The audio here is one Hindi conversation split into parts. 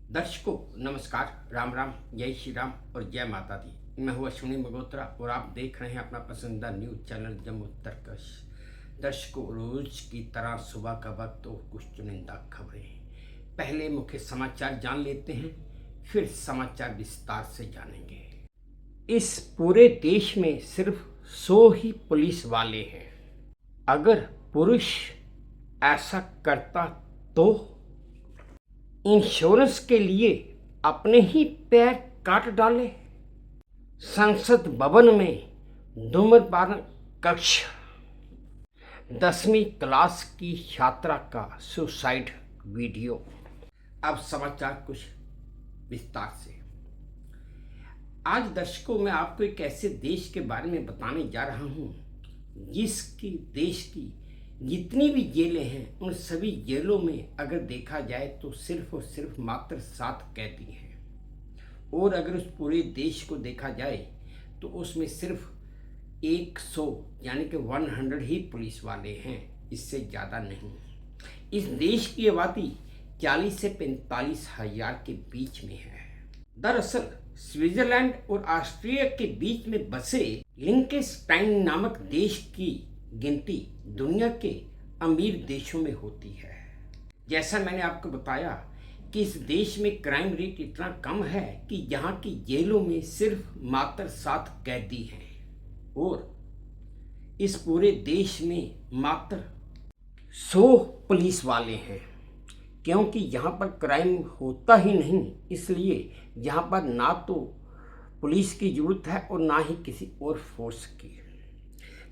दर्शकों नमस्कार, राम राम, जय श्री राम और जय माता दी। मैं हूँ अश्विनी मल्होत्रा और आप देख रहे हैं अपना पसंदीदा न्यूज चैनल जम्मू तर्कश। दर्शकों, रोज की तरह सुबह का वक्त और कुछ चुनिंदा खबरें। पहले मुख्य समाचार जान लेते हैं, फिर समाचार विस्तार से जानेंगे। इस पूरे देश में सिर्फ 100 ही पुलिस वाले हैं। अगर पुरुष ऐसा करता तो इंश्योरेंस के लिए अपने ही पैर काट डाले। संसद भवन में धूम्रपान कक्ष। 10वीं क्लास की छात्रा का सुसाइड वीडियो। अब समाचार कुछ विस्तार से। आज दर्शकों मैं आपको एक ऐसे देश के बारे में बताने जा रहा हूँ जिसकी देश की जितनी भी जेलें हैं उन सभी जेलों में अगर देखा जाए तो सिर्फ और सिर्फ मात्र 7 कैदी हैं, और अगर उस पूरे देश को देखा जाए तो उसमें सिर्फ 100 यानी कि 100 ही पुलिस वाले हैं, इससे ज़्यादा नहीं। इस देश की आबादी 40 से 45 हजार के बीच में है। दरअसल स्विट्जरलैंड और ऑस्ट्रिया के बीच में बसे लिंकेनस्टाइन नामक देश की गिनती दुनिया के अमीर देशों में होती है। जैसा मैंने आपको बताया कि इस देश में क्राइम रेट इतना कम है कि यहाँ की जेलों में सिर्फ मात्र 7 कैदी हैं, और इस पूरे देश में मात्र 100 पुलिस वाले हैं, क्योंकि यहाँ पर क्राइम होता ही नहीं, इसलिए यहाँ पर ना तो पुलिस की ज़रूरत है और ना ही किसी और फोर्स की।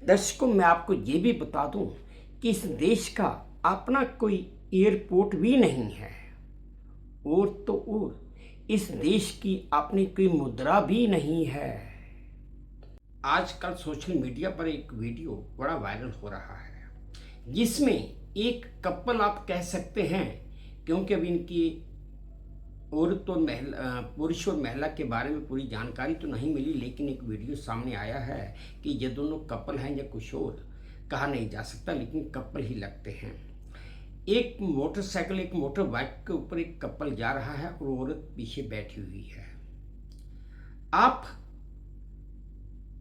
दर्शकों मैं आपको ये भी बता दूं कि इस देश का अपना कोई एयरपोर्ट भी नहीं है, और तो और इस देश की अपनी कोई मुद्रा भी नहीं है। आजकल सोशल मीडिया पर एक वीडियो बड़ा वायरल हो रहा है जिसमें एक कपल आप कह सकते हैं, क्योंकि अब इनकी औरत और महिला, पुरुष और महिला के बारे में पूरी जानकारी तो नहीं मिली, लेकिन एक वीडियो सामने आया है कि ये दोनों कपल हैं या कुछ और कहा नहीं जा सकता, लेकिन कपल ही लगते हैं। एक मोटरसाइकिल, एक मोटर बाइक के ऊपर एक कपल जा रहा है और औरत पीछे बैठी हुई है।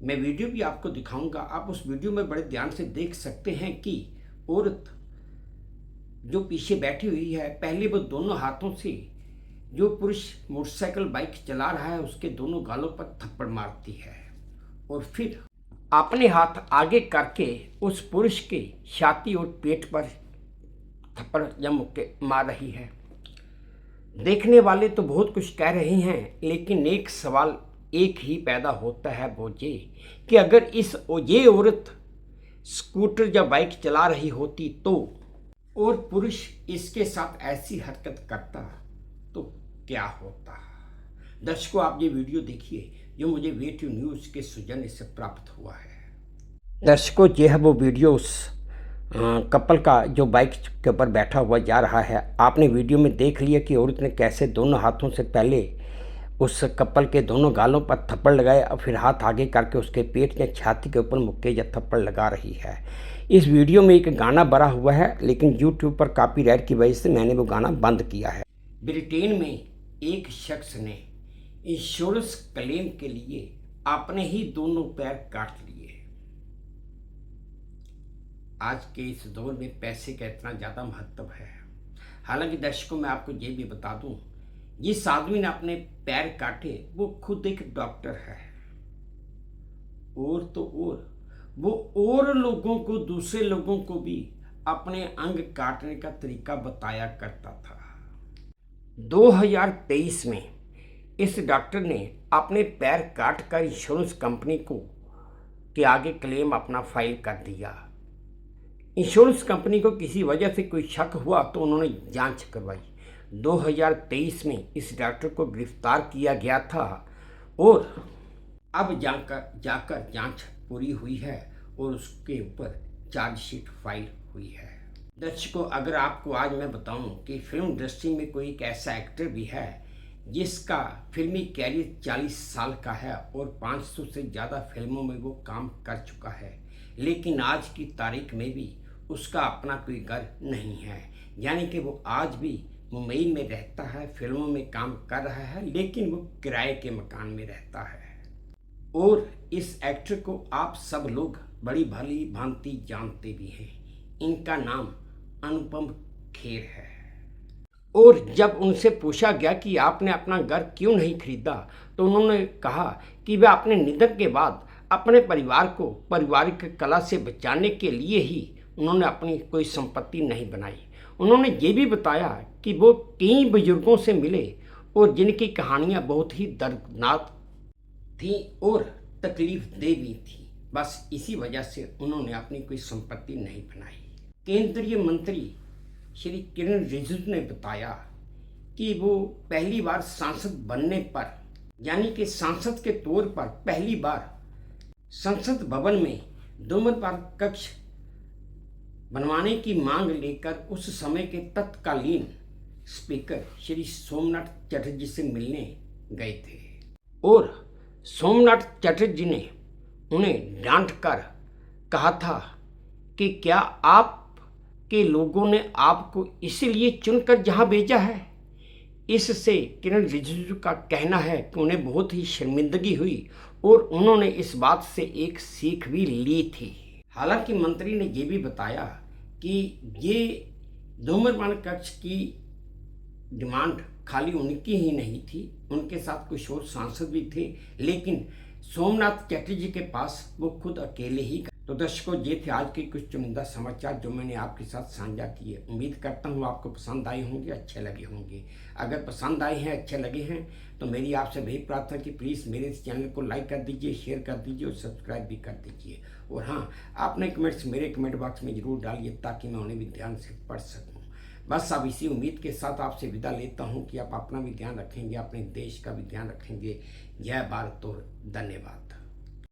मैं वीडियो भी आपको दिखाऊंगा, आप उस वीडियो में बड़े ध्यान से देख सकते हैं कि औरत जो पीछे बैठी हुई है, पहले वो दोनों हाथों से जो पुरुष मोटरसाइकिल बाइक चला रहा है उसके दोनों गालों पर थप्पड़ मारती है, और फिर अपने हाथ आगे करके उस पुरुष के छाती और पेट पर थप्पड़ या मुक्के मार रही है। देखने वाले तो बहुत कुछ कह रहे हैं, लेकिन एक सवाल एक ही पैदा होता है, वो ये कि अगर ये औरत स्कूटर या बाइक चला रही होती तो और पुरुष इसके साथ ऐसी हरकत करता तो क्या होता। दर्शकों आप ये वीडियो देखिए जो मुझे वे2 न्यूज़ के सौजन्य से प्राप्त हुआ है। दर्शकों ये है वो वीडियो उस कपल का जो बाइक के ऊपर बैठा हुआ जा रहा है। आपने वीडियो में देख लिया कि औरत ने कैसे दोनों हाथों से पहले उस कपल के दोनों गालों पर थप्पड़ लगाए और फिर हाथ आगे करके उसके पेट या छाती के ऊपर मुक्के या थप्पड़ लगा रही है। इस वीडियो में एक गाना भरा हुआ है, लेकिन यूट्यूब पर कॉपीराइट की वजह से मैंने वो गाना बंद किया है। ब्रिटेन में एक शख्स ने इंश्योरेंस क्लेम के लिए अपने ही दोनों पैर काट लिए। आज के इस दौर में पैसे का इतना ज़्यादा महत्व है। हालांकि दर्शकों मैं आपको ये भी बता दूं, जिस आदमी ने अपने पैर काटे वो खुद एक डॉक्टर है, और तो और वो और लोगों को, दूसरे लोगों को भी अपने अंग काटने का तरीका बताया करता था। 2023 में इस डॉक्टर ने अपने पैर काट कर इंश्योरेंस कंपनी के आगे क्लेम अपना फाइल कर दिया। इंश्योरेंस कंपनी को किसी वजह से कोई शक हुआ तो उन्होंने जांच करवाई। 2023 में इस डॉक्टर को गिरफ्तार किया गया था, और अब जाकर जांच पूरी हुई है और उसके ऊपर चार्जशीट फाइल हुई है। दर्शकों अगर आपको आज मैं बताऊं कि फिल्म इंडस्ट्री में कोई एक ऐसा एक्टर भी है जिसका फिल्मी कैरियर 40 साल का है और 500 से ज़्यादा फिल्मों में वो काम कर चुका है, लेकिन आज की तारीख में भी उसका अपना कोई घर नहीं है, यानी कि वो आज भी मुंबई में रहता है, फिल्मों में काम कर रहा है, लेकिन वो किराए के मकान में रहता है। और इस एक्टर को आप सब लोग बड़ी भली भांति जानते भी हैं। इनका नाम अनुपम खेर है। और जब उनसे पूछा गया कि आपने अपना घर क्यों नहीं खरीदा, तो उन्होंने कहा कि वे अपने निधन के बाद अपने परिवार को पारिवारिक कला से बचाने के लिए ही उन्होंने अपनी कोई संपत्ति नहीं बनाई। उन्होंने ये भी बताया कि वो कई बुजुर्गों से मिले और जिनकी कहानियाँ बहुत ही दर्दनाक थी और तकलीफ दे भी थी। बस इसी वजह से उन्होंने अपनी कोई संपत्ति नहीं बनाई। केंद्रीय मंत्री श्री किरण रिजिजू ने बताया कि वो पहली बार सांसद बनने पर, यानी कि सांसद के तौर पर पहली बार संसद भवन में धूम्रपान कक्ष बनवाने की मांग लेकर उस समय के तत्कालीन स्पीकर श्री सोमनाथ चटर्जी से मिलने गए थे। और सोमनाथ चटर्जी ने उन्हें डांट कर कहा था कि क्या आप के लोगों ने आपको इसलिए चुनकर जहां भेजा है। इससे किरण रिजिजू का कहना है कि उन्हें बहुत ही शर्मिंदगी हुई और उन्होंने इस बात से एक सीख भी ली थी। हालांकि मंत्री ने ये भी बताया कि ये धूम्रपान कक्ष की डिमांड खाली उनकी ही नहीं थी, उनके साथ कुछ और सांसद भी थे, लेकिन सोमनाथ चटर्जी के पास वो खुद अकेले ही। तो दर्शकों, ये थे आज के कुछ चुनिंदा समाचार जो मैंने आपके साथ साझा किए। उम्मीद करता हूँ आपको पसंद आए होंगे, अच्छे लगे होंगे। अगर पसंद आए हैं, अच्छे लगे हैं, तो मेरी आपसे वही प्रार्थना कि प्लीज़ मेरे इस चैनल को लाइक कर दीजिए, शेयर कर दीजिए और सब्सक्राइब भी कर दीजिए। और हाँ, आपने कमेंट्स मेरे कमेंट बॉक्स में ज़रूर डालिए ताकि मैं उन्हें भी ध्यान से पढ़ सकूँ। बस अब इसी उम्मीद के साथ आपसे विदा लेता हूँ कि आप अपना भी ध्यान रखेंगे, अपने देश का भी ध्यान रखेंगे। जय भारत और धन्यवाद।